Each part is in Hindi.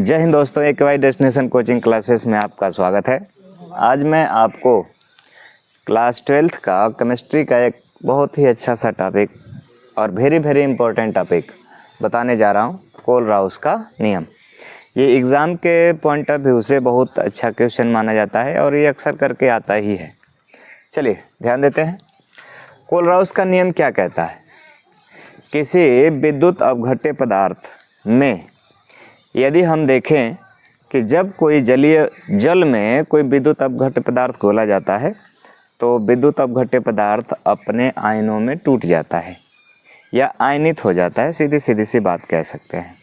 जय हिंद दोस्तों, एक वाई डेस्टिनेशन कोचिंग क्लासेस में आपका स्वागत है। आज मैं आपको क्लास 12th का केमिस्ट्री का एक बहुत ही अच्छा सा टॉपिक और वेरी इंपॉर्टेंट टॉपिक बताने जा रहा हूँ, कोलराउस का नियम। ये एग्ज़ाम के पॉइंट ऑफ व्यू से बहुत अच्छा क्वेश्चन माना जाता है और ये अक्सर करके आता ही है। चलिए ध्यान देते हैं। कोलराउस का नियम क्या कहता है? किसी विद्युत अपघट्य पदार्थ में यदि हम देखें कि जब कोई जल में कोई विद्युत अपघट्य पदार्थ घोला जाता है तो विद्युत अपघट्य पदार्थ अपने आयनों में टूट जाता है या आयनित हो जाता है, सीधी सी बात कह सकते हैं।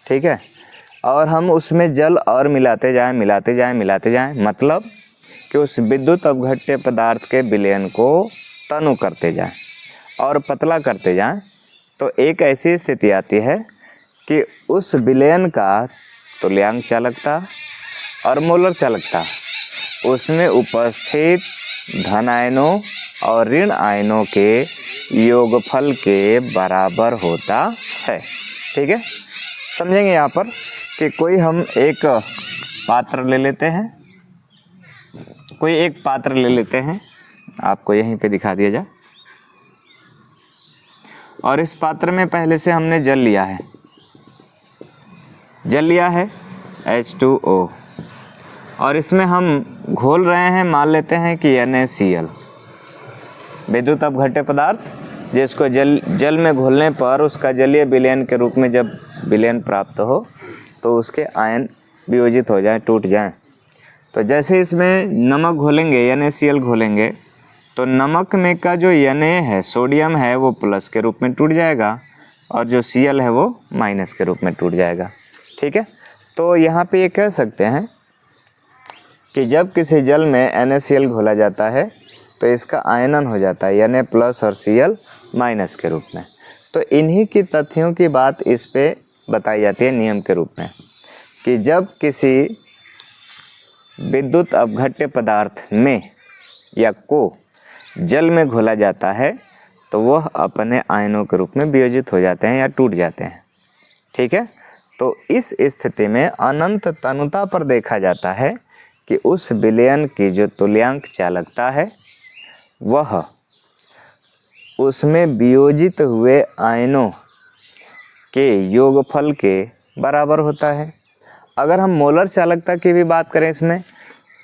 ठीक है, और हम उसमें जल और मिलाते जाएं, मतलब कि उस विद्युत अपघट्य पदार्थ के विलयन को तनु करते जाएं और पतला करते जाएं, तो एक ऐसी स्थिति आती है कि उस विलयन का तुल्यांक चालकता और मोलर चालकता उसमें उपस्थित धन आयनों और ऋण आयनों के योगफल के बराबर होता है। ठीक है, समझेंगे यहाँ पर कि कोई हम एक पात्र ले लेते हैं, आपको यहीं पे दिखा दिया जाए। और इस पात्र में पहले से हमने जल लिया है H2O, और इसमें हम घोल रहे हैं, मान लेते हैं कि NaCl, विद्युत अपघट्य पदार्थ जिसको जल में घोलने पर उसका जलीय विलयन के रूप में जब विलयन प्राप्त हो तो उसके आयन वियोजित हो जाएं, टूट जाएं। तो जैसे इसमें नमक घोलेंगे, NaCl घोलेंगे, तो नमक में का जो Na है, सोडियम है, वो प्लस के रूप में टूट जाएगा और जो Cl है वो माइनस के रूप में टूट जाएगा। ठीक है, तो यहाँ पे ये कह सकते हैं कि जब किसी जल में NaCl घोला जाता है तो इसका आयनन हो जाता है Na प्लस और Cl माइनस के रूप में। तो इन्हीं की तथ्यों की बात इस पे बताई जाती है नियम के रूप में कि जब किसी विद्युत अपघट्य पदार्थ में या को जल में घोला जाता है तो वह अपने आयनों के रूप में वियोजित हो जाते हैं या टूट जाते हैं। ठीक है, तो इस स्थिति में अनंत तनुता पर देखा जाता है कि उस विलयन की जो तुल्यांक चालकता है वह उसमें वियोजित हुए आयनों के योगफल के बराबर होता है। अगर हम मोलर चालकता की भी बात करें इसमें,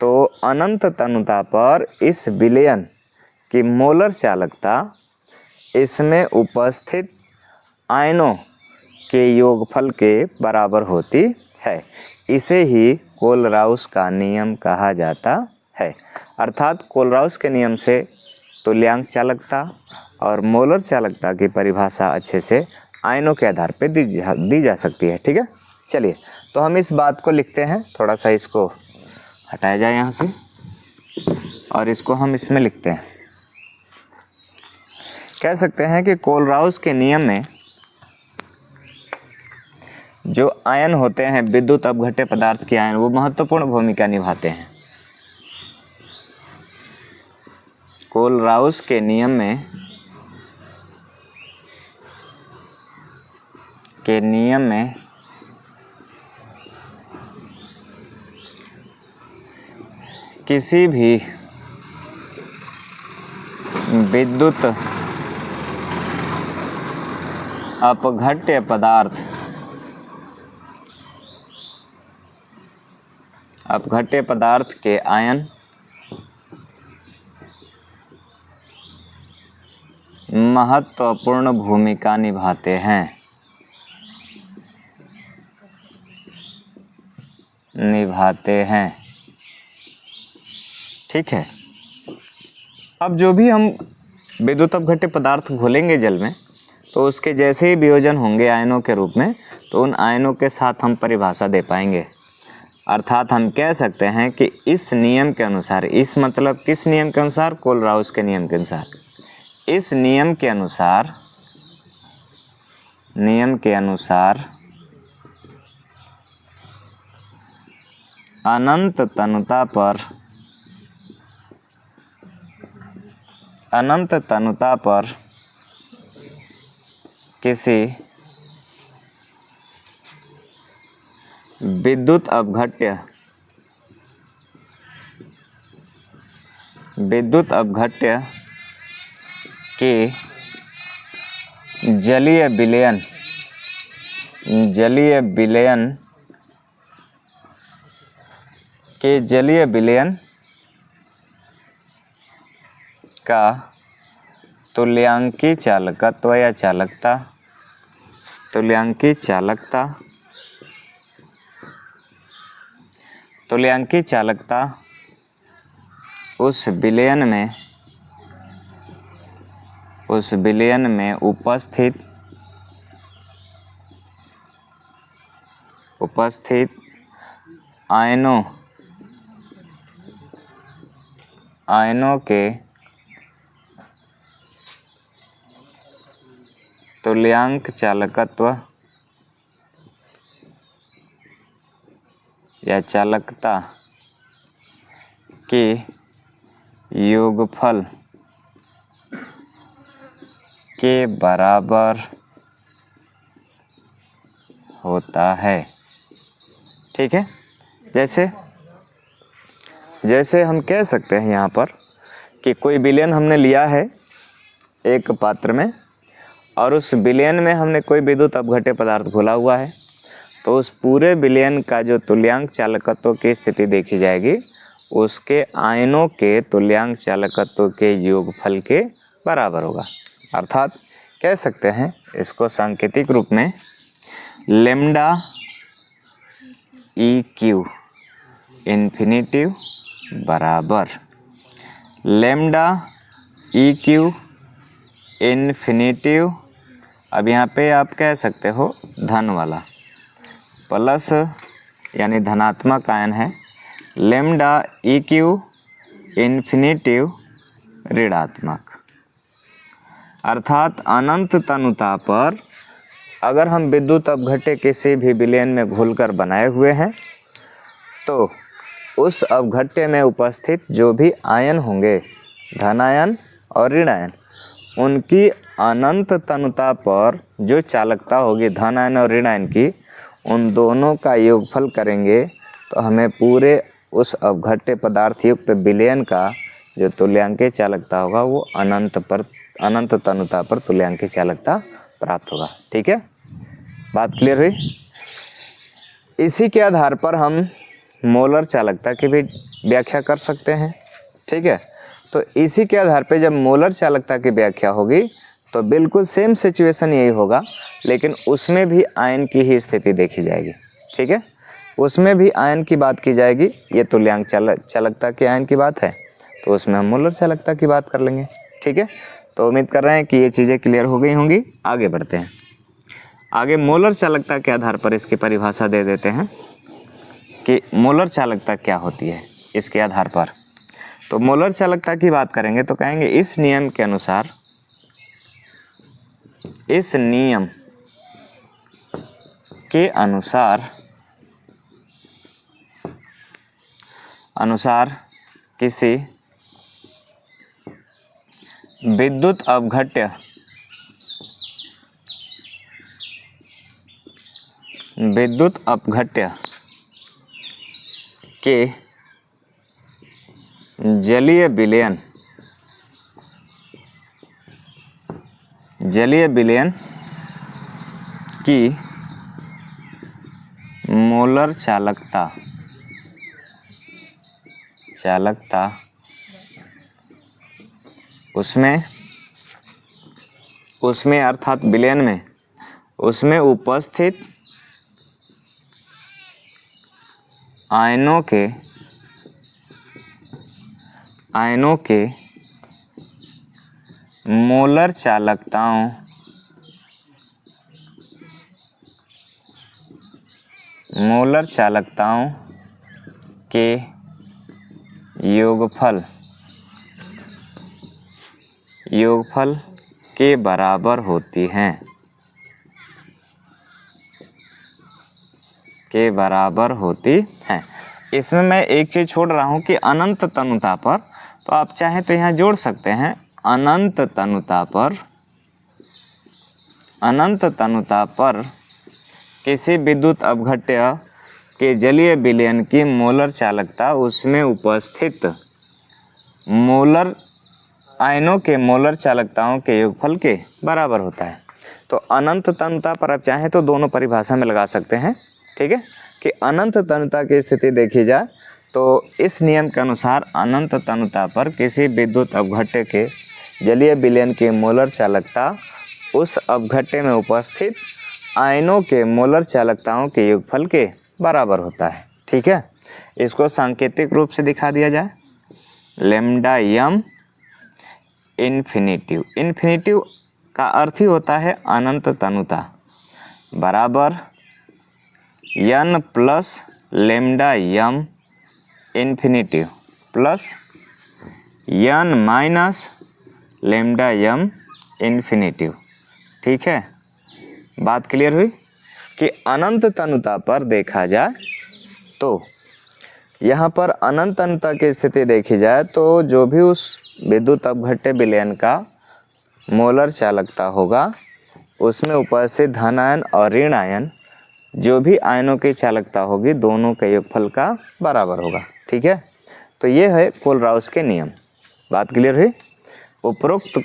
तो अनंत तनुता पर इस विलयन की मोलर चालकता इसमें उपस्थित आयनों के योगफल के बराबर होती है। इसे ही कोलराउस का नियम कहा जाता है। अर्थात कोलराउस के नियम से तुल्यांक चालकता और मोलर चालकता की परिभाषा अच्छे से आयनों के आधार पर दी जा सकती है। ठीक है, चलिए तो हम इस बात को लिखते हैं, थोड़ा सा इसको हटाया जाए यहाँ से और इसको हम इसमें लिखते हैं। कह सकते हैं कि कोलराउस के नियम में जो आयन होते हैं, विद्युत अपघट्य पदार्थ के आयन, वो महत्वपूर्ण भूमिका निभाते हैं। कोलराउस के नियम में किसी भी विद्युत अपघट्य पदार्थ के आयन महत्वपूर्ण भूमिका निभाते हैं। ठीक है, अब जो भी हम विद्युत अपघट्य पदार्थ घोलेंगे जल में, तो उसके जैसे ही वियोजन होंगे आयनों के रूप में, तो उन आयनों के साथ हम परिभाषा दे पाएंगे। अर्थात हम कह सकते हैं कि इस नियम के अनुसार, इस मतलब किस नियम के अनुसार? कोलराउस के नियम के अनुसार। इस नियम के अनुसार अनंत तनुता पर किसी विद्युत अपघट्य के जलीय विलयन का तुल्यांकी चालकत्व या चालकता उस विलयन में उपस्थित आयनों के तुल्यांक चालकत्व या चालकता के योगफल के बराबर होता है। ठीक है, जैसे हम कह सकते हैं यहाँ पर कि कोई विलयन हमने लिया है एक पात्र में और उस विलयन में हमने कोई विद्युत अपघट्य पदार्थ घोला हुआ है, तो उस पूरे विलयन का जो तुल्यांक चालकत्व की स्थिति देखी जाएगी उसके आयनों के तुल्यांक चालकत्व के योगफल के बराबर होगा। अर्थात कह सकते हैं इसको सांकेतिक रूप में लेम्डा EQ इन्फिनिटिव बराबर लेम्डा EQ इन्फिनिटिव, अब यहाँ पे आप कह सकते हो धन वाला, प्लस यानी धनात्मक आयन है, लेम्डा EQ इन्फिनिटिव ऋणात्मक। अर्थात अनंत तनुता पर अगर हम विद्युत अपघट्य किसी भी विलयन में घोलकर बनाए हुए हैं तो उस अपघट्य में उपस्थित जो भी आयन होंगे, धन आयन और ऋण आयन, उनकी अनंत तनुता पर जो चालकता होगी धन आयन और ऋण आयन की, उन दोनों का योगफल करेंगे तो हमें पूरे उस अपघट्य पदार्थ युक्त विलयन का जो तुल्यांकीय चालकता होगा वो अनंत तनुता पर तुल्यांकीय चालकता प्राप्त होगा। ठीक है, बात क्लियर हुई। इसी के आधार पर हम मोलर चालकता की भी व्याख्या कर सकते हैं। ठीक है, तो इसी के आधार पे जब मोलर चालकता की व्याख्या होगी तो बिल्कुल सेम सिचुएशन यही होगा, लेकिन उसमें भी आयन की ही स्थिति देखी जाएगी। ठीक है, उसमें भी आयन की बात की जाएगी। ये तुल्यांक चालकता के आयन की बात है तो उसमें हम मोलर चालकता की बात कर लेंगे। ठीक है, तो उम्मीद कर रहे हैं कि ये चीज़ें क्लियर हो गई होंगी। आगे बढ़ते हैं। आगे मोलर चालकता के आधार पर इसकी परिभाषा दे देते हैं कि मोलर चालकता क्या होती है इसके आधार पर। तो मोलर चालकता की बात करेंगे तो कहेंगे इस नियम के अनुसार, इस नियम के अनुसार किसी विद्युत अपघट्य के जलीय विलयन की मोलर चालकता उसमें अर्थात विलयन में उसमें उपस्थित आयनों के मोलर चालकताओं के योगफल के बराबर होती हैं, इसमें मैं एक चीज छोड़ रहा हूं कि अनंत तनुता पर, तो आप चाहें तो यहाँ जोड़ सकते हैं अनंत तनुता पर किसी विद्युत अपघट्य के जलीय विलयन की मोलर चालकता उसमें उपस्थित मोलर आयनों के मोलर चालकताओं के योगफल के बराबर होता है। तो अनंत तनुता पर आप चाहें तो दोनों परिभाषा में लगा सकते हैं, ठीक है, कि अनंत तनुता की स्थिति देखी जाए तो इस नियम के अनुसार अनंत तनुता पर किसी विद्युत अपघट्य के जलीय विलयन की मोलर चालकता उस अपघट्य में उपस्थित आयनों के मोलर चालकताओं के योगफल के बराबर होता है, ठीक है। इसको सांकेतिक रूप से दिखा दिया जाए, लैम्डा यम इन्फिनिटिव, इन्फिनिटिव का अर्थ ही होता है अनंत तनुता, बराबर n plus lambda M infinity plus n minus lambda M infinity, ठीक है। बात क्लियर हुई कि अनंत तनुता पर देखा जाए तो यहाँ पर अनंत तनुता की स्थिति देखी जाए तो जो भी उस विद्युत अपघट्य विलयन का मोलर चालकता होगा उसमें उपस्थित धन आयन और ऋण आयन जो भी आयनों की चालकता होगी दोनों के योगफल का बराबर होगा, ठीक है। तो ये है कोलराउस के नियम। बात क्लियर हुई। उपरोक्त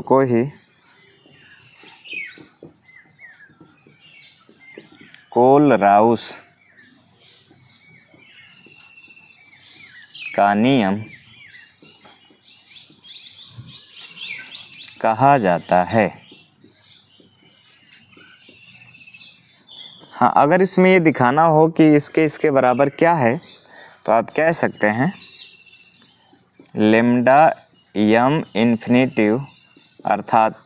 को ही कोलराउस का नियम कहा जाता है। हाँ, अगर इसमें ये दिखाना हो कि इसके बराबर क्या है तो आप कह सकते हैं लैम्डा यम इन्फिनिटिव अर्थात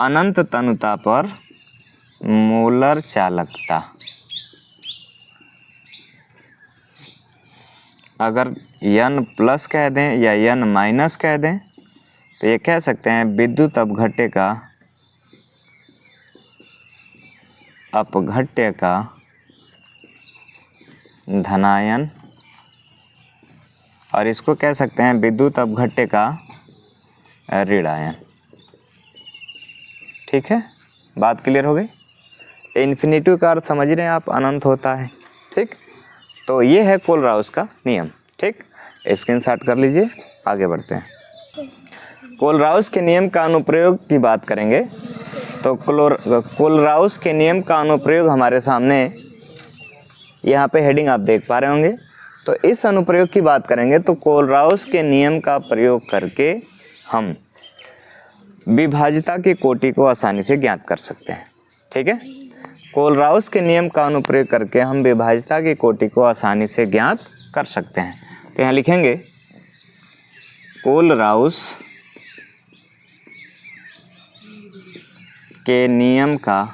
अनंत तनुता पर मोलर चालकता। अगर n प्लस कह दें या n माइनस कह दें तो ये कह सकते हैं विद्युत अपघट्य का धनायन और इसको कह सकते हैं विद्युत अपघट्य का ऋण आयन, ठीक है। बात क्लियर हो गई। इन्फिनिटिव का अर्थ समझ रहे हैं आप, अनंत होता है, ठीक। तो ये है कोलराउस का नियम, ठीक। स्क्रीनशॉट कर लीजिए, आगे बढ़ते हैं। कोलराउस के नियम का अनुप्रयोग की बात करेंगे तो कोलराउस के नियम का अनुप्रयोग हमारे सामने यहाँ पे हेडिंग आप देख पा रहे होंगे। तो इस अनुप्रयोग की बात करेंगे तो कोलराउस के नियम का प्रयोग करके हम विभाज्यता की कोटि को आसानी से ज्ञात कर सकते हैं, ठीक है। कोलराउस के नियम का अनुप्रयोग करके हम विभाज्यता की कोटि को आसानी से ज्ञात कर सकते हैं। तो यहाँ लिखेंगे कोलराउस के नियम का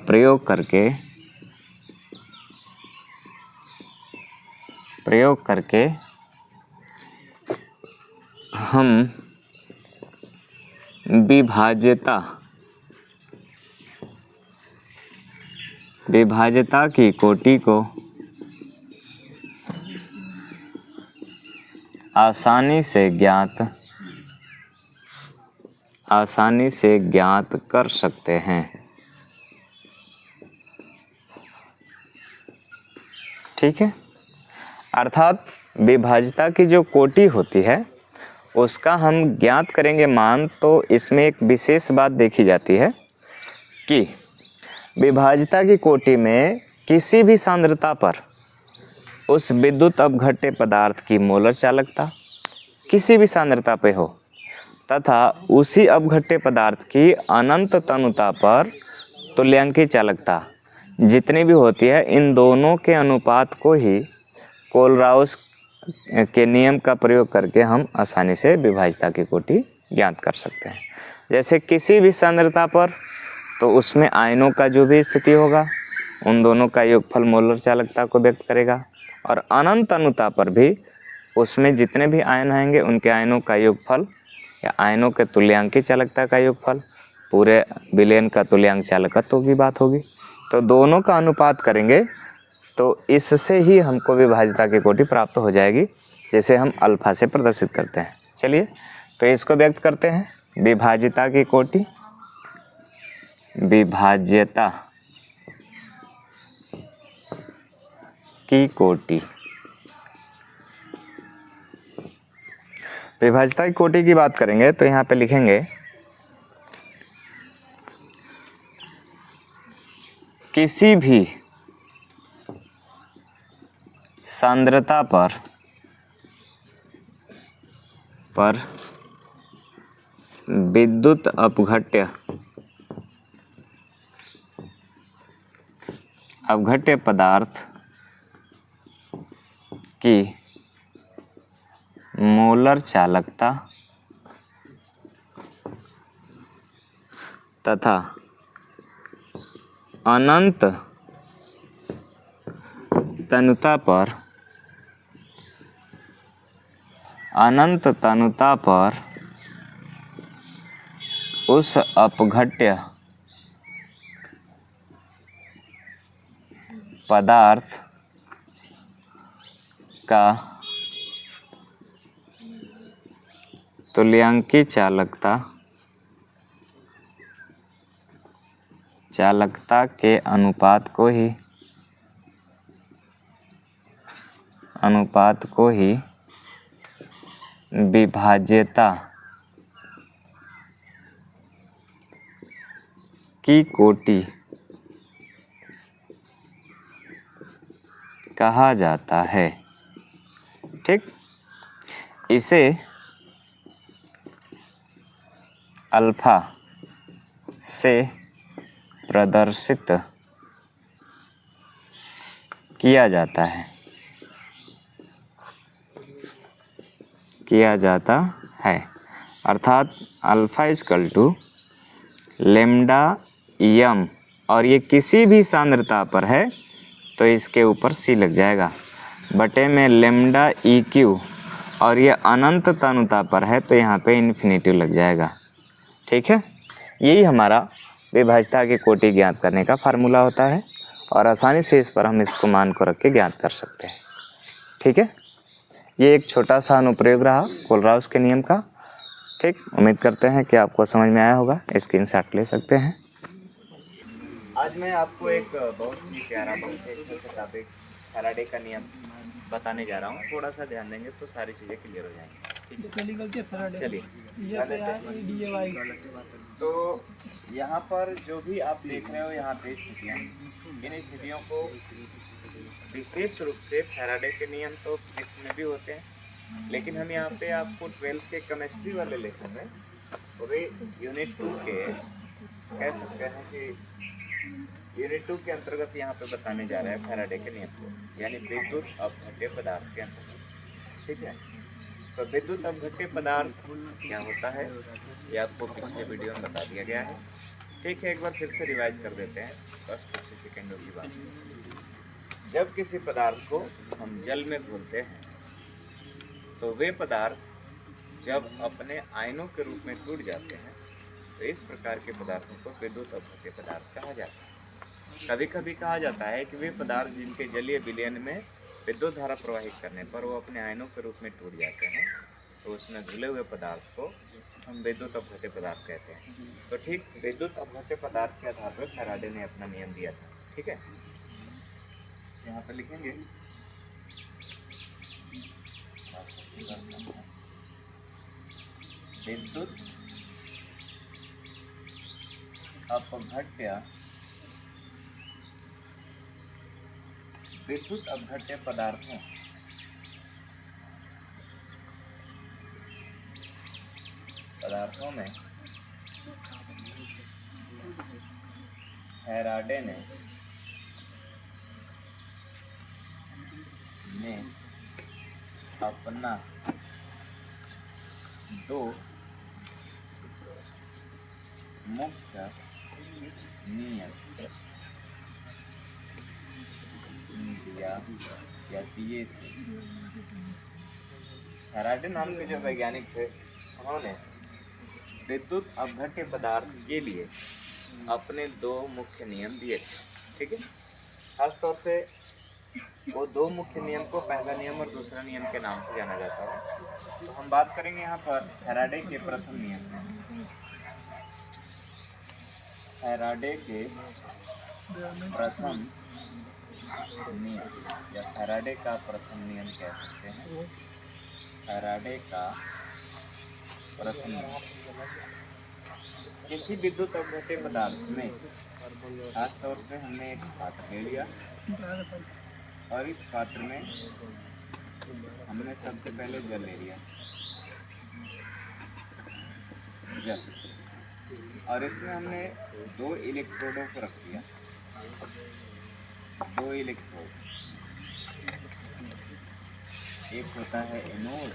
प्रयोग करके हम विभाज्यता की कोटि को आसानी से ज्ञात कर सकते हैं, ठीक है। अर्थात विभाज्यता की जो कोटि होती है उसका हम ज्ञात करेंगे मान। तो इसमें एक विशेष बात देखी जाती है कि विभाज्यता की कोटि में किसी भी सांद्रता पर उस विद्युत अपघट्य पदार्थ की मोलर चालकता किसी भी सांद्रता पे हो तथा उसी अपघट्य पदार्थ की अनंत तनुता पर तुल्यांकी चालकता जितनी भी होती है, इन दोनों के अनुपात को ही कोलराउस के नियम का प्रयोग करके हम आसानी से विभाज्यता की कोटि ज्ञात कर सकते हैं। जैसे किसी भी सांद्रता पर तो उसमें आयनों का जो भी स्थिति होगा उन दोनों का योगफल मोलर चालकता को व्यक्त करेगा, और अनंत तनुता पर भी उसमें जितने भी आयन आएंगे उनके आयनों का योगफल या आयनों के तुल्यांकी चालकता का योगफल, पूरे विलयन का तुल्यांक चालकत्व की बात होगी। तो दोनों का अनुपात करेंगे तो इससे ही हमको विभाज्यता की कोटि प्राप्त हो जाएगी, जैसे हम अल्फा से प्रदर्शित करते हैं। चलिए तो इसको व्यक्त करते हैं, विभाज्यता की कोटि विभाज्यता की कोटि। विभाज्यता की कोटि की बात करेंगे तो यहाँ पे लिखेंगे किसी भी सांद्रता पर विद्युत अपघट्य पदार्थ की मोलर चालकता तथा अनंत तनुता पर उस अपघट्य पदार्थ का तुल्यांकी चालकता के अनुपात को ही विभाज्यता की कोटि कहा जाता है। ठीक, इसे अल्फा से प्रदर्शित किया जाता है अर्थात alpha equal to lambda M, और ये किसी भी सांद्रता पर है तो इसके ऊपर सी लग जाएगा, बटे में लेम्डा ई क्यू, और ये अनंत तनुता पर है तो यहाँ पे इन्फिनिटिव लग जाएगा। ठीक है, यही हमारा विभाज्यता की कोटि ज्ञात करने का फार्मूला होता है और आसानी से इस पर हम इसको मान को रख के ज्ञात कर सकते हैं। ठीक है, ये एक छोटा सा अनुप्रयोग रहा कोलराउस के नियम का। ठीक, उम्मीद करते हैं कि आपको समझ में आया होगा, स्क्रीनशॉट ले सकते हैं। आज मैं आपको एक बहुत ही प्यारा, बहुत ही अच्छा सा टॉपिक फैराडे का नियम बताने जा रहा हूँ। थोड़ा सा ध्यान देंगे तो सारी चीज़ें क्लियर हो जाएंगी। चलिए, तो यहाँ पर जो भी आप देख रहे हो यहाँ पे स्थितियाँ, इन स्थितियों को विशेष रूप से फैराडे के नियम तो फिजिक्स में भी होते हैं, लेकिन हम यहाँ पे आपको 12th के केमिस्ट्री वाले लेसन में वे यूनिट 2 के कह सकते हैं कि यूनिट 2 के अंतर्गत यहाँ पे बताने जा रहे हैं फैराडे के नियम को, यानी विद्युत अपघट्य पदार्थ के अंतर्गत। ठीक है, तो विद्युत अपघट्य पदार्थ क्या होता है ये आपको पिछले वीडियो में बता दिया गया है। ठीक है, एक बार फिर से रिवाइज कर देते हैं, बस कुछ ही सेकेंडों की बात। जब किसी पदार्थ को हम जल में घोलते हैं तो वे पदार्थ जब अपने आयनों के रूप में टूट जाते हैं तो इस प्रकार के पदार्थों को विद्युत अपघट्य पदार्थ कहा जाता है। कभी कभी कहा जाता है कि वे पदार्थ जिनके जलीय विलयन में विद्युत धारा प्रवाहित करने पर वो अपने आयनों के रूप में टूट जाते हैं तो उसमें घुले हुए पदार्थ को हम विद्युत अपघट्य पदार्थ कहते हैं। तो ठीक विद्युत अपघट्य पदार्थ के आधार पर फैराडे ने अपना नियम दिया था। ठीक है, यहाँ पर लिखेंगे विद्युत अपघट्य पदार्थों में फैराडे ने अपना 2 मुख्य नियम दिए थे। फैराडे नाम के जो वैज्ञानिक थे उन्होंने विद्युत अपघट्य पदार्थ के लिए अपने 2 मुख्य नियम दिए थे। ठीक है, खास तौर से वो 2 मुख्य नियम को पहला नियम और दूसरा नियम के नाम से जाना जाता है। तो हम बात करेंगे यहाँ पर फैराडे के प्रथम नियम में। फैराडे के प्रथम नियम या फैराडे का प्रथम नियम कह सकते हैं। फैराडे का प्रथम नियम किसी विद्युत अपघट्य पदार्थ में, खास तौर से हमने एक पात्र ले लिया और इस पात्र में हमने सबसे पहले जल ले लिया, जल, और इसमें हमने 2 इलेक्ट्रोडों को रख दिया। 2 इलेक्ट्रोड, एक होता है एनोड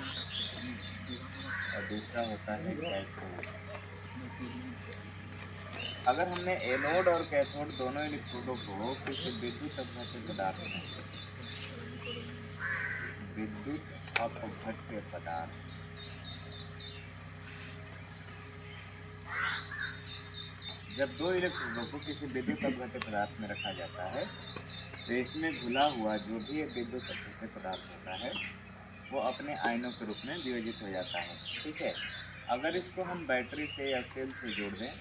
और दूसरा होता है कैथोड। अगर हमने एनोड और कैथोड दोनों इलेक्ट्रोडों को किसी विद्युत अपघट्य पदार्थ में, विद्युत अपघट्य पदार्थ, जब 2 इलेक्ट्रोडों को किसी विद्युत अपघट्य पदार्थ में रखा जाता है तो इसमें घुला हुआ जो भी विद्युत अपघट्य पदार्थ होता है वो अपने आयनों के रूप में विभाजित हो जाता है। ठीक है, अगर इसको हम बैटरी से या सेल से जोड़ दें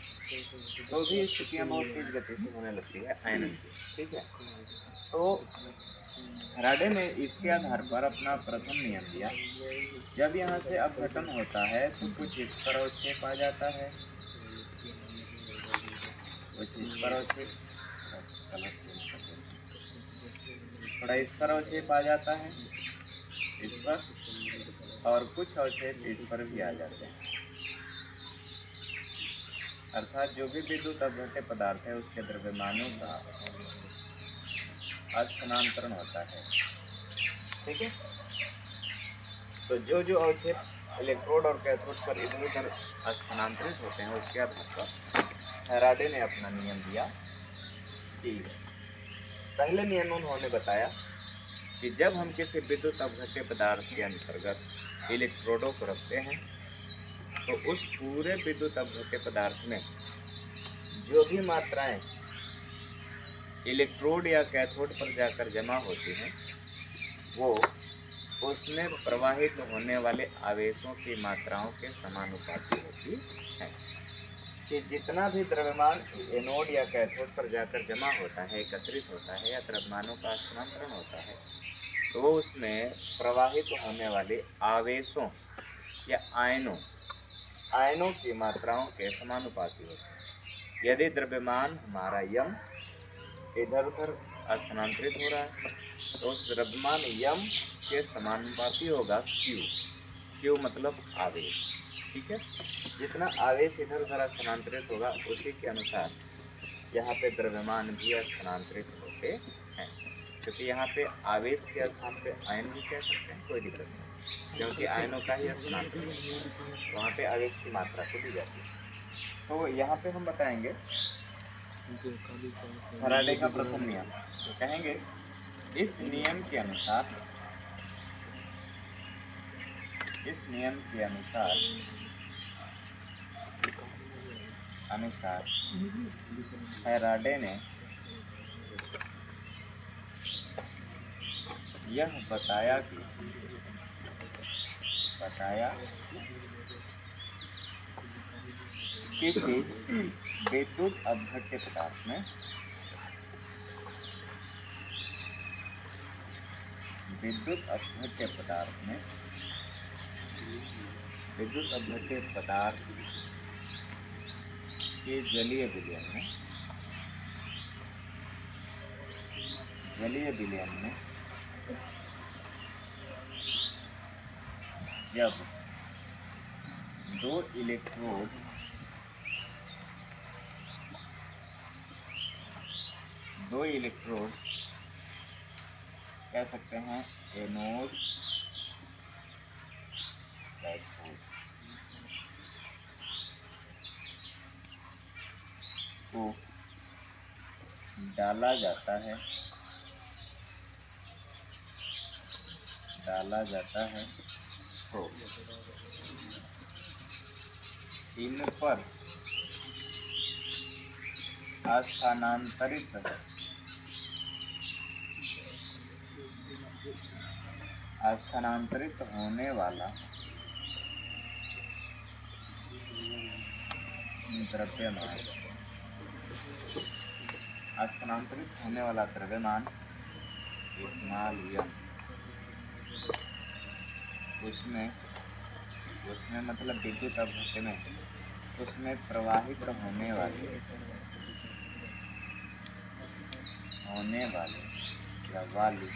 तो भी स्थितियाँ बहुत तेज गति से होने लगती है आयनों की। ठीक है, तो फैराडे ने इसके आधार पर अपना प्रथम नियम दिया। जब यहाँ से अपघटन होता है तो कुछ इस पर अवक्षेप आ जाता है, कुछ इस पर अवक्षेप, थोड़ा इस पर अवक्षेप आ जाता है, इस पर, और कुछ अवक्षेप इस पर भी आ जाते हैं। अर्थात जो भी विद्युत अपघट्य पदार्थ है उसके द्रव्यमानों का स्थानांतरण होता है। ठीक है, तो जो जो अवक्षेप इलेक्ट्रोड और कैथोड पर इधर उधर स्थानांतरित होते हैं उसके आधार पर फैराडे ने अपना नियम दिया कि पहले नियम उन्होंने बताया कि जब हम किसी विद्युत अपघट्य पदार्थ के अंतर्गत इलेक्ट्रोडों को रखते हैं तो उस पूरे विद्युत अपघट्य पदार्थ में जो भी मात्राएं इलेक्ट्रोड या कैथोड पर जाकर जमा होती हैं वो उसमें प्रवाहित होने वाले आवेशों की मात्राओं के समानुपाती होती है। कि जितना भी द्रव्यमान एनोड या कैथोड पर जाकर जमा होता है, एकत्रित होता है या द्रव्यमानों का स्थानांतरण होता है तो वो उसमें प्रवाहित होने वाले आवेशों या आयनों की मात्राओं के समानुपाती होते हैं। यदि द्रव्यमान हमारा यम इधर उधर स्थानांतरित हो रहा है तो उस द्रव्यमान यम के समानुपाती होगा क्यू मतलब आवेश। ठीक है, जितना आवेश इधर उधर स्थानांतरित होगा उसी के अनुसार यहाँ पे द्रव्यमान भी स्थानांतरित होते हैं। क्योंकि यहाँ पे आवेश के स्थान पे आयन भी कह सकते हैं, कोई दिक्कत नहीं, क्योंकि आयनों का ही स्थानांतरण तो वहाँ पे आवेश की मात्रा को दी जाती है। तो यहाँ पे हम बताएंगे फैराडे का प्रथम नियम, तो कहेंगे इस नियम के अनुसार फैराडे ने यह बताया कि किसी विद्युत अपघट्य पदार्थ में विद्युत अपघट्य पदार्थ के जलीय विलयन में जब 2 इलेक्ट्रोड कह सकते हैं एनोड कैथोड को डाला जाता है तो इन पर स्थानांतरित होने वाला द्रव्यमान स्थानांतरित होने वाला द्रव्यमान स्मॉल यम, उसमें मतलब विद्युत अपघट्य में उसमें प्रवाहित होने वाले या वाली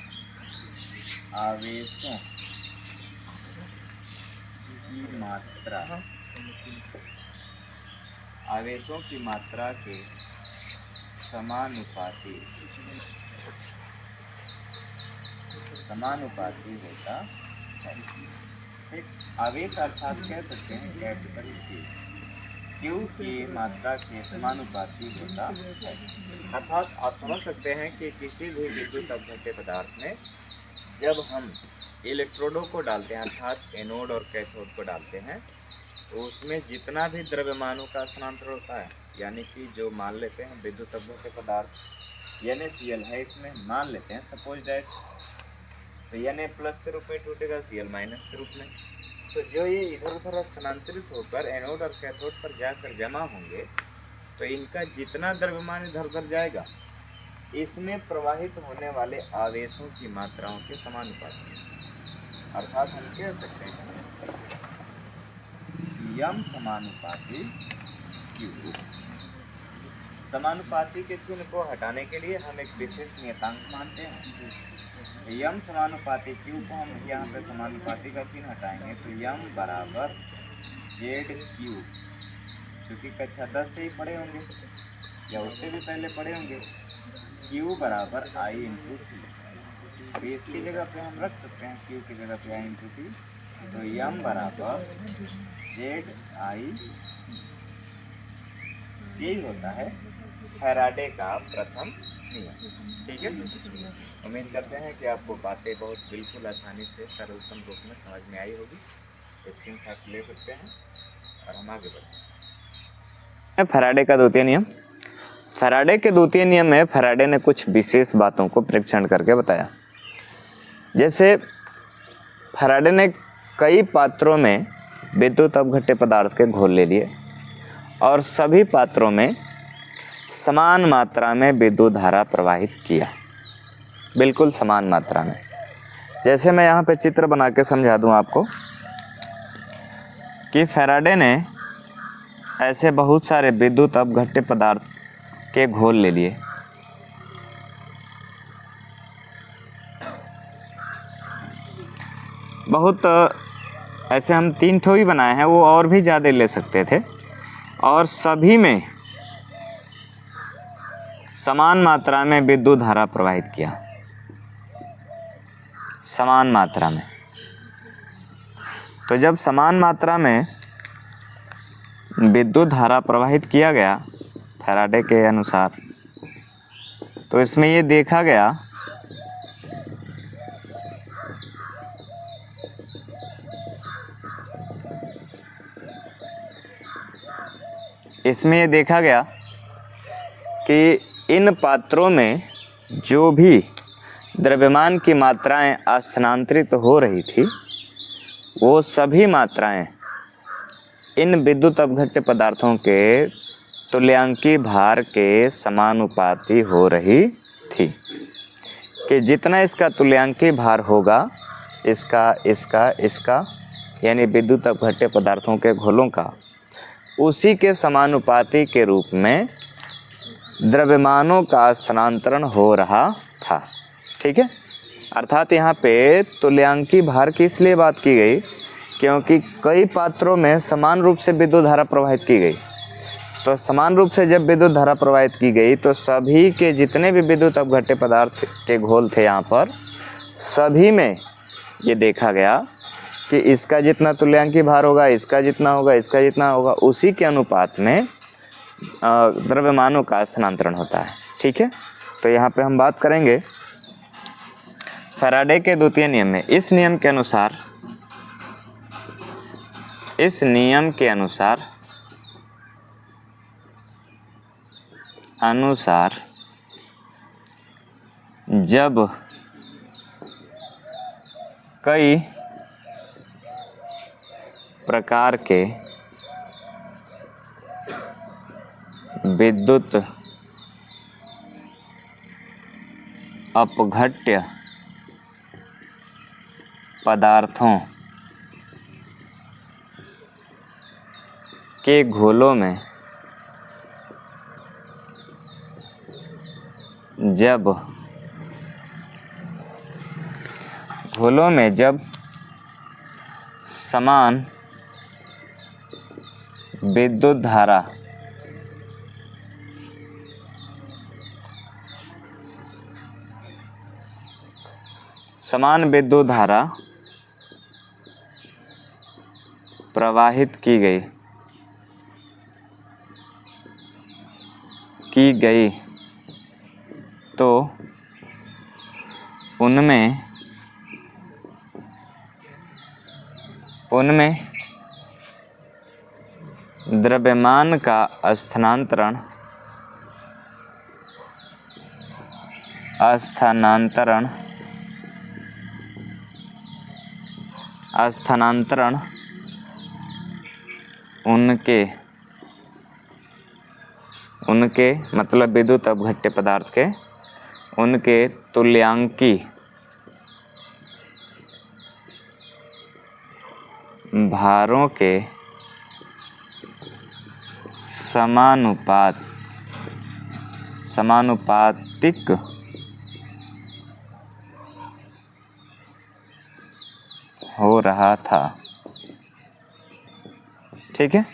आवेशों की मात्रा के समानुपाती होता है। एक आवेश अर्थात कह सकते हैं कैपिटल क्यू की मात्रा के समानुपाती होता है। अर्थात आप समझ सकते हैं कि किसी भी विद्युत अपघट्य पदार्थ में जब हम इलेक्ट्रोडों को डालते हैं अर्थात एनोड और कैथोड को डालते हैं तो उसमें जितना भी द्रव्यमानों का स्थानांतरण होता है, यानी कि जो मान लेते हैं विद्युत अपघट्य पदार्थ NaCl है, इसमें मान लेते हैं सपोज दैट तो Na प्लस के रूप में टूटेगा, Cl माइनस के रूप में। तो जो ये इधर उधर स्थानांतरित होकर एनोड और कैथोड पर जाकर जमा होंगे तो इनका जितना द्रव्यमान इधर उधर जाएगा इसमें प्रवाहित होने वाले आवेशों की मात्राओं के समानुपाती, अर्थात हम कह सकते हैं यम समानुपाती क्यू। समानुपाती के चिन्ह को हटाने के लिए हम एक विशेष नियतांक मानते हैं। यम समानुपाती क्यू को हम यहाँ पे समानुपाती का चिन्ह हटाएंगे तो यम बराबर जेड क्यू, क्योंकि कक्षा 10 से ही पढ़े होंगे या उससे भी पहले पढ़े होंगे, क्यू बराबर आई इंटू टी। तो इसकी जगह पे हम रख सकते हैं क्यू की जगह पे आई इंटू टी, तो यम बराबर जेड आई। यही होता है फैराडे का प्रथम नियम। ठीक है, उम्मीद करते हैं कि आपको बातें बहुत बिल्कुल आसानी से सरलतम रूप में समझ में आई होगी। स्क्रीनशॉट ले सकते हैं और हम आगे बढ़ते हैं। फैराडे का द्वितीय नियम। फैराडे के द्वितीय नियम में फैराडे ने कुछ विशेष बातों को परीक्षण करके बताया। जैसे फैराडे ने कई पात्रों में विद्युत अपघट्य पदार्थ के घोल ले लिए और सभी पात्रों में समान मात्रा में विद्युत धारा प्रवाहित किया, बिल्कुल समान मात्रा में। जैसे मैं यहाँ पे चित्र बना के समझा दूँ आपको कि फैराडे ने ऐसे बहुत सारे विद्युत अपघट्य पदार्थ के घोल ले लिए। बहुत ऐसे हम 3 ठो ही बनाए हैं, वो और भी ज़्यादा ले सकते थे, और सभी में समान मात्रा में विद्युत धारा प्रवाहित किया, समान मात्रा में। तो जब समान मात्रा में विद्युत धारा प्रवाहित किया गया फैराडे के अनुसार, तो इसमें ये देखा गया कि इन पात्रों में जो भी द्रव्यमान की मात्राएं स्थानांतरित हो रही थी वो सभी मात्राएं इन विद्युत अपघट्य पदार्थों के तुल्यांकी भार के समानुपाती हो रही थी, कि जितना इसका तुल्यांकी भार होगा इसका यानी विद्युत अपघट्य पदार्थों के घोलों का, उसी के समानुपाती के रूप में द्रव्यमानों का स्थानांतरण हो रहा था। ठीक है, अर्थात यहाँ पे तुल्यांकी भार की इसलिए बात की गई क्योंकि कई पात्रों में समान रूप से विद्युत धारा प्रवाहित की गई। तो समान रूप से जब विद्युत धारा प्रवाहित की गई तो सभी के जितने भी विद्युत अपघट्य पदार्थ के घोल थे यहाँ पर, सभी में ये देखा गया कि इसका जितना तुल्यांकी भार होगा, इसका जितना होगा, इसका जितना होगा, उसी के अनुपात में द्रव्यमानों का स्थानांतरण होता है। ठीक है, तो यहाँ पे हम बात करेंगे फैराडे के द्वितीय नियम में। इस नियम के अनुसार जब कई प्रकार के विद्युत अपघट्य पदार्थों के घोलों में जब समान विद्युत धारा प्रवाहित की गई तो उनमें द्रव्यमान का स्थानांतरण उनके मतलब विद्युत अपघट्य पदार्थ के उनके तुल्यांकी भारों के समानुपातिक हो रहा था। ठीक है,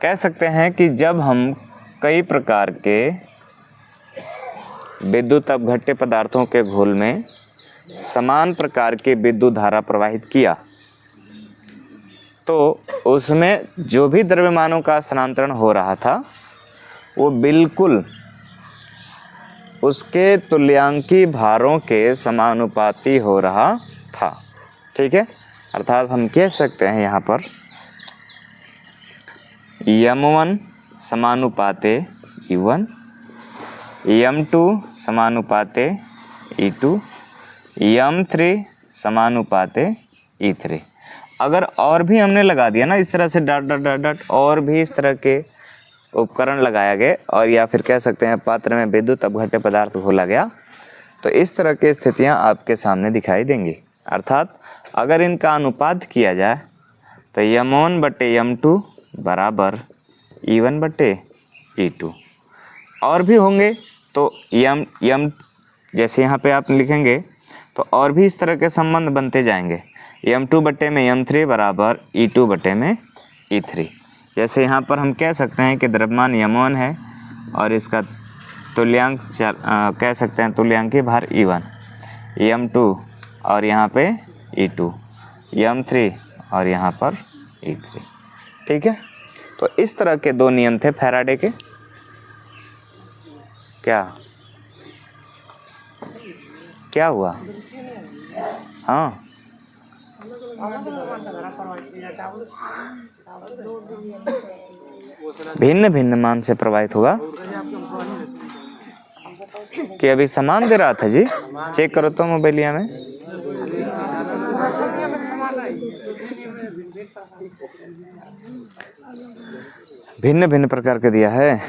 कह सकते हैं कि जब हम कई प्रकार के विद्युत अपघट्य पदार्थों के घोल में समान प्रकार की विद्युत धारा प्रवाहित किया तो उसमें जो भी द्रव्यमानों का स्थानांतरण हो रहा था वो बिल्कुल उसके तुल्यांकी भारों के समानुपाती हो रहा था। ठीक है, अर्थात हम कह सकते हैं यहाँ पर m1 समानुपाते e1, m2 समानुपाते e2, m3 समानुपाते e3। अगर और भी हमने लगा दिया ना इस तरह से डॉट डॉट डॉट डॉट, और भी इस तरह के उपकरण लगाया गए और या फिर कह सकते हैं पात्र में विद्युत अपघट्य पदार्थ घोला गया तो इस तरह की स्थितियां आपके सामने दिखाई देंगी। अर्थात अगर इनका अनुपात किया जाए तो m1 बटे m2 बराबर e1 बटे e2। और भी होंगे तो m जैसे यहाँ पे आप लिखेंगे तो और भी इस तरह के संबंध बनते जाएंगे। m2 बटे में m3 बराबर e2 बटे में e3। जैसे यहाँ पर हम कह सकते हैं कि द्रव्यमान m1 है और इसका तुल्यांक कह सकते हैं तुल्यांकी भार e1, m2 और यहाँ पे e2, m3 और यहाँ पर e3। ठीक है, तो इस तरह के दो नियम थे फैराडे के। क्या हुआ? हाँ, भिन्न भिन्न मान से प्रवाहित होगा कि अभी समान दे रहा था जी। चेक करो तो मोबाइलिया में। भिन्न भिन्न प्रकार का दिया है।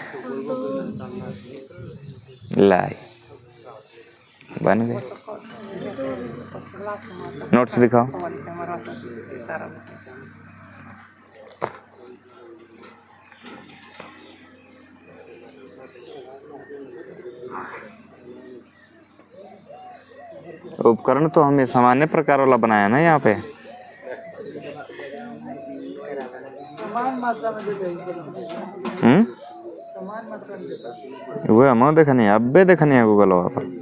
लाई बन गए। नोट्स दिखाओ। उपकरण तो हमें सामान्य प्रकार वाला बनाया ना यहाँ पे। वो हम देखने अबे देखने गूगल पर।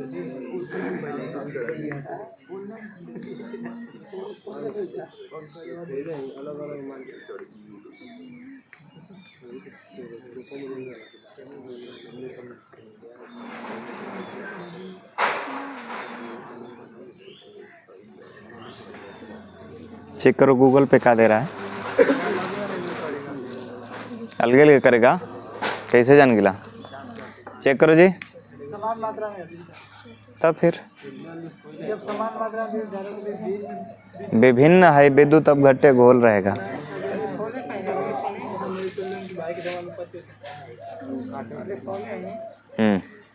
चेक करो गूगल पे क्या दे रहा है। अलग अलग करेगा, कैसे जान गिला? चेक करो जी। समान मात्रा में तब फिर जब समान मात्रा में विभिन्न है विद्युत अपघट्य घोल रहेगा।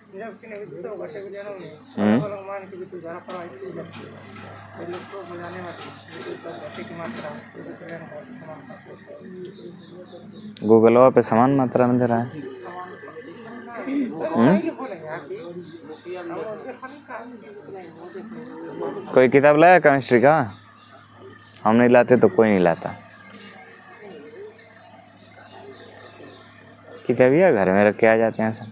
हम्म, गूगलवा पे समान मात्रा में दे रहा है। कोई किताब लाया केमिस्ट्री का? हम नहीं लाते तो कोई नहीं लाता। किताबिया घर में रख के आ जाते हैं सब।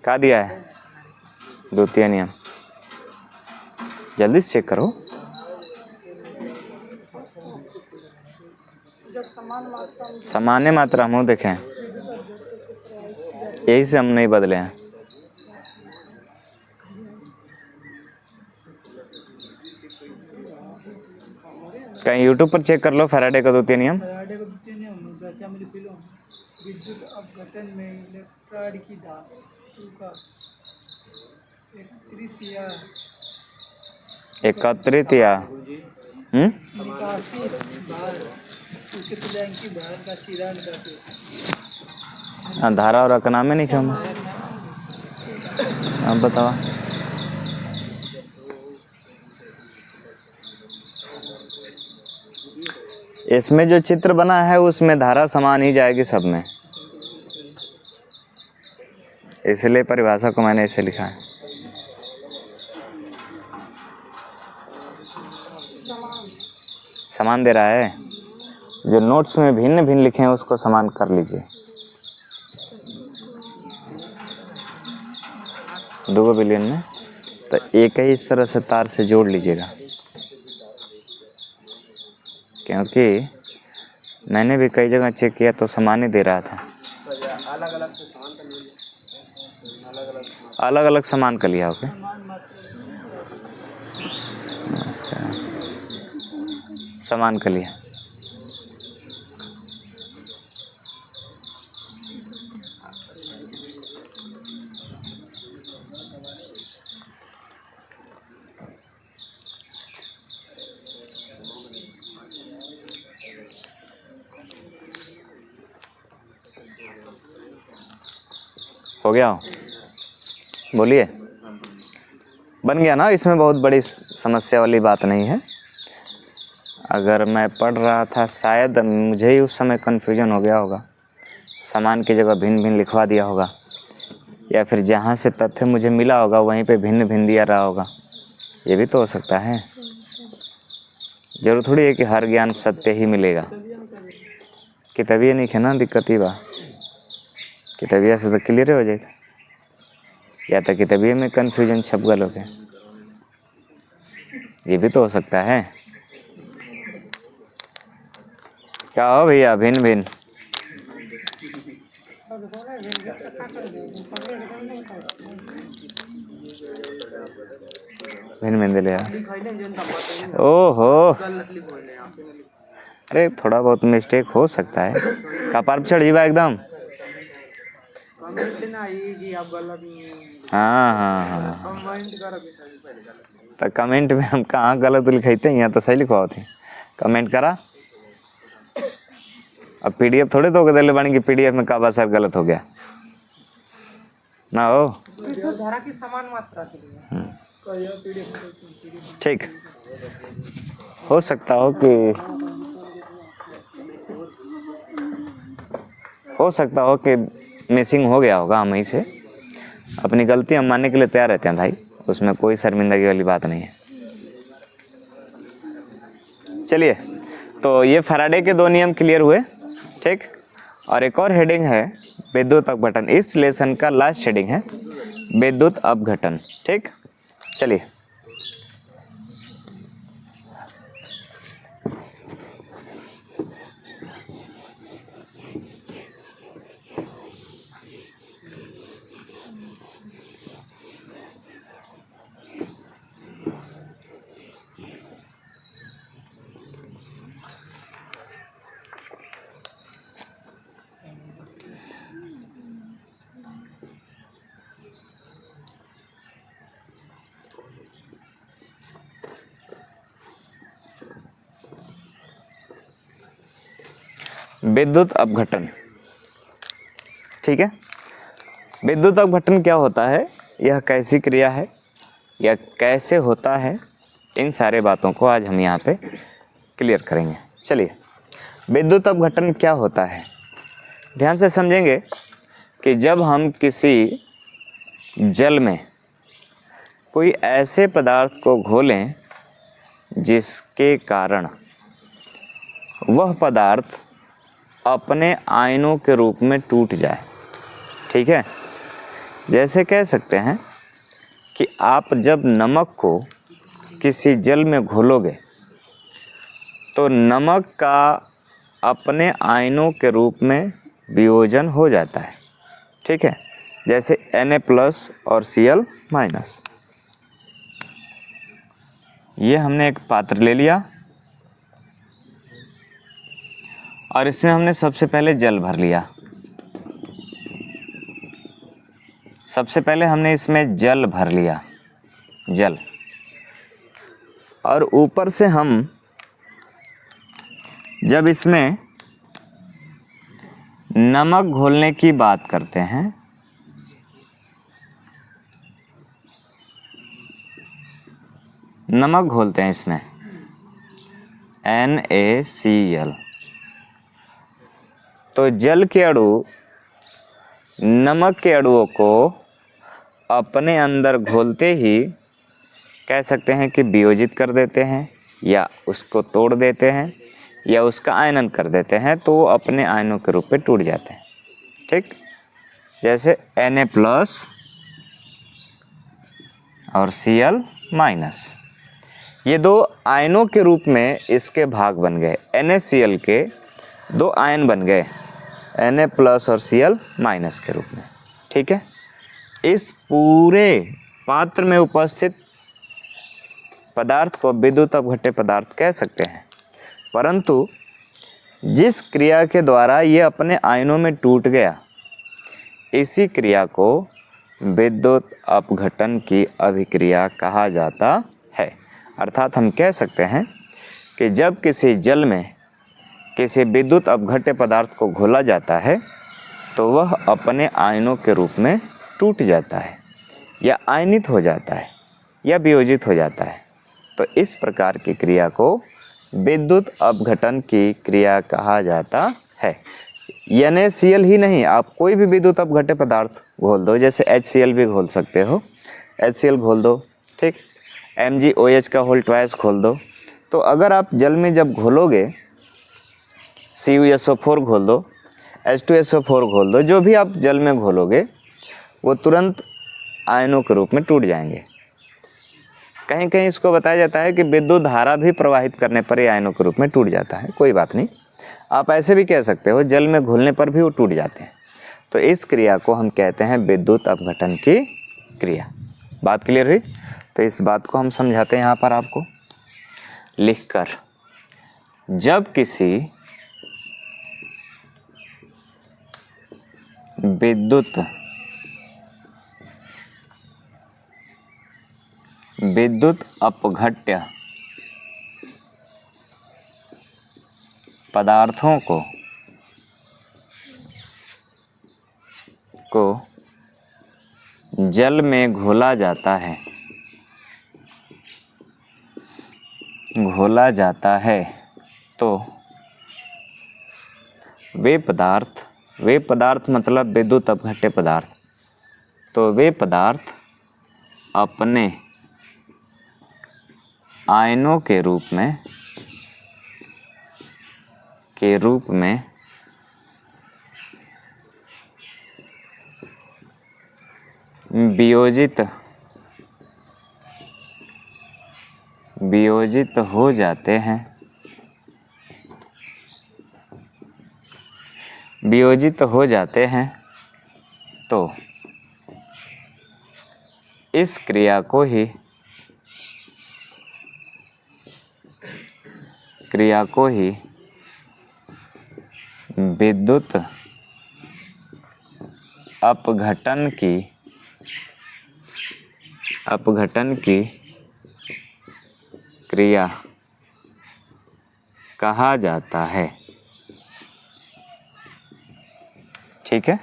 क्या दिया है? द्वितीय नियम जल्दी से चेक करो। सामान्य मात्रा हम देखें, यही से हम नहीं बदले हैं। कहीं यूट्यूब पर चेक कर लो फैराडे का द्वितीय नियम। विद्युत अपघटन में इलेक्ट्रॉन की धातु का एकत्रित या निकासी भार उसके तुल्यांकी भार का सिद्धांत करते। धारा और रकना में नहीं क्यों? अब बताओ। इसमें जो चित्र बना है उसमें धारा समान ही जाएगी सब में, इसलिए परिभाषा को मैंने ऐसे लिखा है। समान दे रहा है, जो नोट्स में भिन्न भिन्न लिखे हैं उसको समान कर लीजिए। 2 बिलियन में तो एक ही इस तरह से तार से जोड़ लीजिएगा, क्योंकि मैंने भी कई जगह चेक किया तो समान ही दे रहा था। अलग अलग समान कर लिया। ओके, समान कर लिया। हो गया? बोलिए। बन गया ना? इसमें बहुत बड़ी समस्या वाली बात नहीं है। अगर मैं पढ़ रहा था शायद मुझे ही उस समय कन्फ्यूजन हो गया होगा, समान की जगह भिन्न भिन्न लिखवा दिया होगा, या फिर जहाँ से तथ्य मुझे मिला होगा वहीं पे भिन्न भिन्न दिया रहा होगा। ये भी तो हो सकता है। जरूर थोड़ी है कि हर ज्ञान सत्य ही मिलेगा। किताबिया नहीं है ना, दिक्कत ही बा। किताबिया से तो क्लियर हो जाएगा, या तो किताबिया में कन्फ्यूजन छप गल हो गया। ये भी तो हो सकता है। क्या हो भैया? भिन्न भिन्न भिन्न भिन्न दिले। ओहो, अरे थोड़ा बहुत मिस्टेक हो सकता है। कपार पे चढ़ जीवा एकदम। हाँ हाँ हाँ, तो कमेंट में हम कहाँ गलत लिखते हैं, यहाँ तो सही लिखवा थे। कमेंट करा। अब पीडीएफ थोड़े तो दिले बनी कि पीडीएफ में का सर गलत हो गया ना हो। धारा की समान मात्रा के लिए ठीक हो सकता हो कि मिसिंग हो गया होगा। हम ही से अपनी गलती हम मानने के लिए तैयार रहते हैं भाई, उसमें कोई शर्मिंदगी वाली बात नहीं है। चलिए, तो ये फैराडे के 2 नियम क्लियर हुए, ठीक। और एक और हेडिंग है विद्युत अपघटन। इस लेसन का लास्ट हेडिंग है विद्युत अपघटन, ठीक। चलिए, विद्युत अपघटन ठीक है। विद्युत अपघटन क्या होता है, यह कैसी क्रिया है, यह कैसे होता है, इन सारे बातों को आज हम यहाँ पे क्लियर करेंगे। चलिए, विद्युत अपघटन क्या होता है, ध्यान से समझेंगे कि जब हम किसी जल में कोई ऐसे पदार्थ को घोलें जिसके कारण वह पदार्थ अपने आयनों के रूप में टूट जाए, ठीक है। जैसे कह सकते हैं कि आप जब नमक को किसी जल में घोलोगे तो नमक का अपने आयनों के रूप में वियोजन हो जाता है, ठीक है। जैसे Na+ और Cl-। ये हमने एक पात्र ले लिया और इसमें हमने सबसे पहले जल भर लिया। सबसे पहले हमने इसमें जल भर लिया, जल, और ऊपर से हम जब इसमें नमक घोलने की बात करते हैं नमक घोलते हैं इसमें NaCl, तो जल के अणु नमक के अणुओं को अपने अंदर घोलते ही कह सकते हैं कि वियोजित कर देते हैं या उसको तोड़ देते हैं या उसका आयनन कर देते हैं, तो वो अपने आयनों के रूप में टूट जाते हैं, ठीक। जैसे Na+ और Cl-, ये दो आयनों के रूप में इसके भाग बन गए। NaCl के दो आयन बन गए Na+ और Cl- के रूप में, ठीक है। इस पूरे पात्र में उपस्थित पदार्थ को विद्युत अपघट्य पदार्थ कह सकते हैं, परंतु जिस क्रिया के द्वारा ये अपने आयनों में टूट गया, इसी क्रिया को विद्युत अपघटन की अभिक्रिया कहा जाता है। अर्थात हम कह सकते हैं कि जब किसी जल में किसी विद्युत अपघट्य पदार्थ को घोला जाता है तो वह अपने आयनों के रूप में टूट जाता है या आयनित हो जाता है या वियोजित हो जाता है। तो इस प्रकार की क्रिया को विद्युत अपघटन की क्रिया कहा जाता है। NaCl ही नहीं, आप कोई भी विद्युत अपघट्य पदार्थ घोल दो, जैसे HCl भी घोल सकते हो, HCl घोल दो, ठीक। MgOH का होल ट्वाइस घोल दो। तो अगर आप जल में जब घोलोगे, CuSO4 घोल दो, H2SO4 घोल दो, जो भी आप जल में घोलोगे वो तुरंत आयनों के रूप में टूट जाएंगे। कहीं कहीं इसको बताया जाता है कि विद्युत धारा भी प्रवाहित करने पर ही आयनों के रूप में टूट जाता है। कोई बात नहीं, आप ऐसे भी कह सकते हो, जल में घुलने पर भी वो टूट जाते हैं। तो इस क्रिया को हम कहते हैं विद्युत अपघटन की क्रिया। बात क्लियर हुई? तो इस बात को हम समझाते हैं यहाँ पर आपको लिखकर। जब किसी विद्युत अपघट्य पदार्थों को जल में घोला जाता है तो वे पदार्थ मतलब विद्युत अपघट्य पदार्थ, तो वे पदार्थ अपने आयनों के रूप में वियोजित हो जाते हैं। वियोजित हो जाते हैं तो इस क्रिया को ही विद्युत अपघटन की क्रिया कहा जाता है। ठीक है,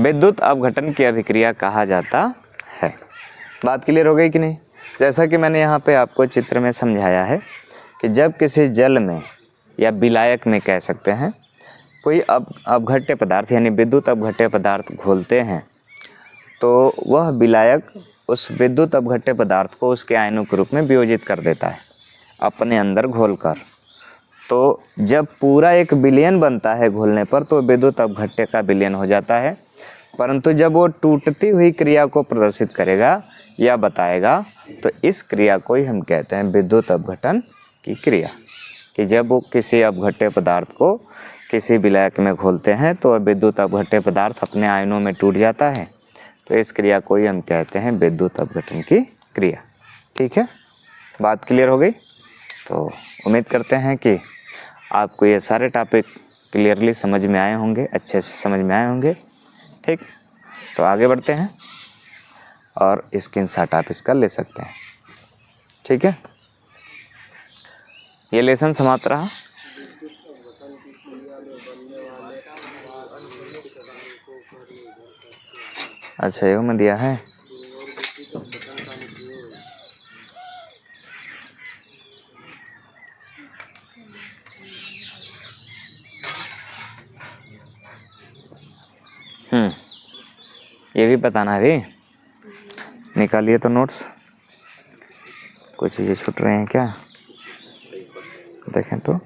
विद्युत अपघटन की अभिक्रिया कहा जाता है। बात क्लियर हो गई कि नहीं? जैसा कि मैंने यहाँ पे आपको चित्र में समझाया है कि जब किसी जल में या विलायक में कह सकते हैं कोई अपघट्य पदार्थ यानी विद्युत अपघट्य पदार्थ घोलते हैं तो वह विलायक उस विद्युत अपघट्य पदार्थ को उसके आयनों के रूप में वियोजित कर देता है अपने अंदर घोलकर। तो जब पूरा एक विलयन बनता है घोलने पर तो विद्युत अपघट्य का विलयन हो जाता है, परंतु जब वो टूटती हुई क्रिया को प्रदर्शित करेगा या बताएगा तो इस क्रिया को ही हम कहते हैं विद्युत अपघटन की क्रिया। कि जब वो किसी अपघट्य पदार्थ को किसी विलायक में घोलते हैं तो विद्युत अपघट्य पदार्थ अपने आयनों में टूट जाता है, तो इस क्रिया को ही हम कहते हैं विद्युत अपघटन की क्रिया। ठीक है, बात क्लियर हो गई? तो उम्मीद करते हैं कि आपको ये सारे टॉपिक क्लियरली समझ में आए होंगे, अच्छे से समझ में आए होंगे। ठीक, तो आगे बढ़ते हैं और स्क्रीनशॉट आप इसका ले सकते हैं। ठीक है, ये लेसन समाप्त रहा। अच्छा, ये में दिया है। ये भी बताना है भी। निकालिए तो नोट्स, कुछ चीज़ें छूट रही हैं क्या? देखें तो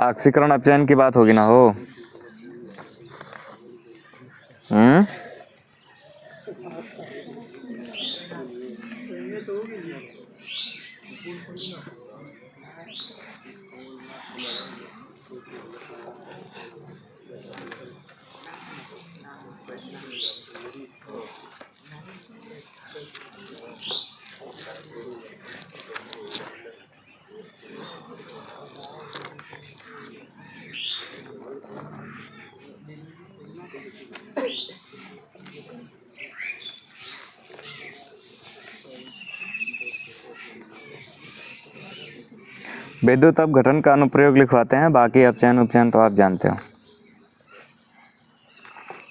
ऑक्सीकरण अपचयन की बात होगी ना हो। विद्युत अपघटन का अनुप्रयोग लिखवाते हैं, बाकी अपचयन उपचयन तो आप जानते हो।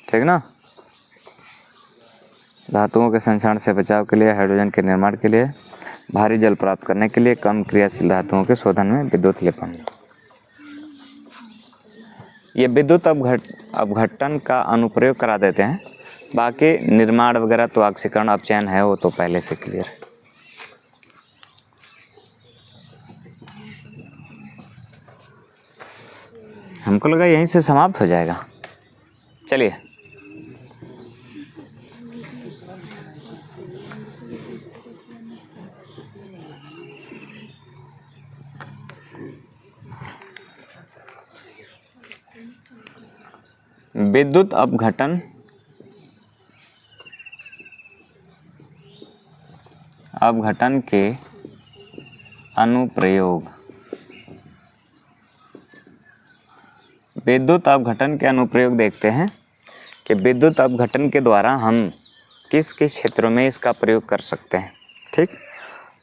ठीक ना? धातुओं के संक्षरण से बचाव के लिए, हाइड्रोजन के निर्माण के लिए, भारी जल प्राप्त करने के लिए, कम क्रियाशील धातुओं के शोधन में विद्युत लेपन। ये विद्युत अपघटन का अनुप्रयोग करा देते हैं, बाकी निर्माण वगैरह तो ऑक्सीकरण अपचयन है वो तो पहले से क्लियर है। हमको लगा यहीं से समाप्त हो जाएगा। चलिए, विद्युत अपघटन के अनुप्रयोग। विद्युत अपघटन के अनुप्रयोग देखते हैं कि विद्युत अपघटन के द्वारा हम किस किस क्षेत्रों में इसका प्रयोग कर सकते हैं। ठीक,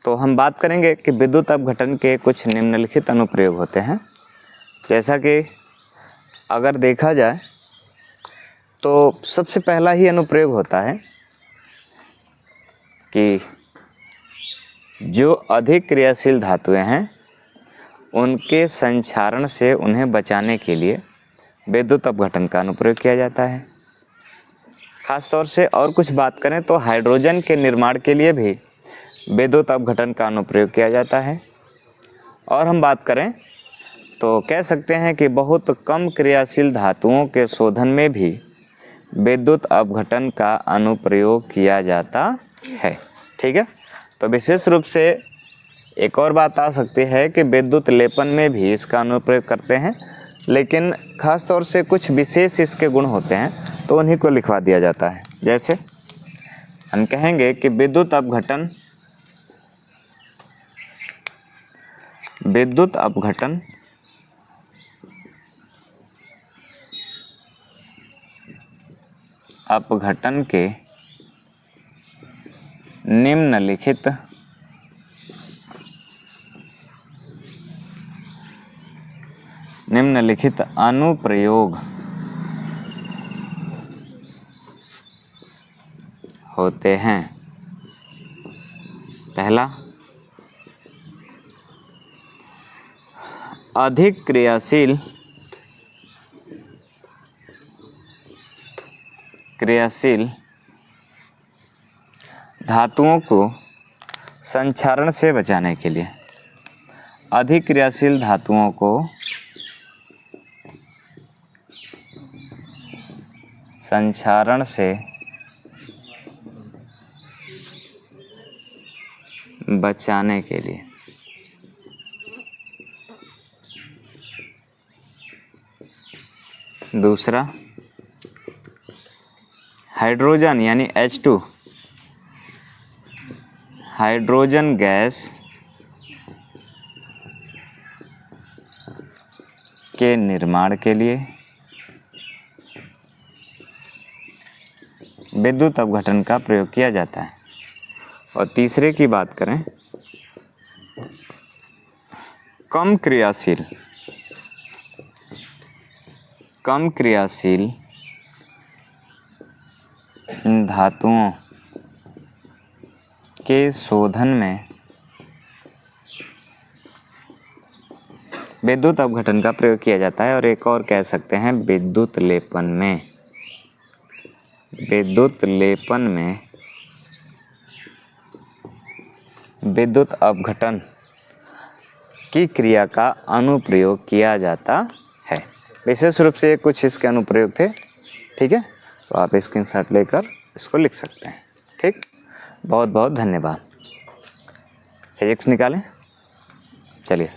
तो हम बात करेंगे कि विद्युत अपघटन के कुछ निम्नलिखित अनुप्रयोग होते हैं। जैसा कि अगर देखा जाए तो सबसे पहला ही अनुप्रयोग होता है कि जो अधिक क्रियाशील धातुएं हैं उनके संक्षारण से उन्हें बचाने के लिए विद्युत अपघटन का अनुप्रयोग किया जाता है। खास तौर से और कुछ बात करें तो हाइड्रोजन के निर्माण के लिए भी विद्युत अपघटन का अनुप्रयोग किया जाता है। और हम बात करें तो कह सकते हैं कि बहुत कम क्रियाशील धातुओं के शोधन में भी विद्युत अपघटन का अनुप्रयोग किया जाता है। ठीक है, तो विशेष रूप से एक और बात आ सकती है कि विद्युत लेपन में भी इसका अनुप्रयोग करते हैं, लेकिन खास तौर से कुछ विशेष इसके गुण होते हैं तो उन्हीं को लिखवा दिया जाता है। जैसे हम कहेंगे कि विद्युत अपघटन अपघटन के निम्नलिखित अनुप्रयोग होते हैं। पहला, अधिक क्रियाशील धातुओं को संक्षारण से बचाने के लिए, अधिक क्रियाशील धातुओं को संक्षारण से बचाने के लिए। दूसरा, हाइड्रोजन यानी H2 हाइड्रोजन गैस के निर्माण के लिए विद्युत अपघटन का प्रयोग किया जाता है। और तीसरे की बात करें, कम क्रियाशील धातुओं के शोधन में विद्युत अपघटन का प्रयोग किया जाता है। और एक और कह सकते हैं विद्युत लेपन में विद्युत अपघटन की क्रिया का अनुप्रयोग किया जाता है। विशेष रूप से कुछ इसके अनुप्रयोग थे। ठीक है, तो आप स्क्रीनशॉट लेकर इसको लिख सकते हैं। ठीक, बहुत बहुत धन्यवाद। एजेक्स निकालें, चलिए।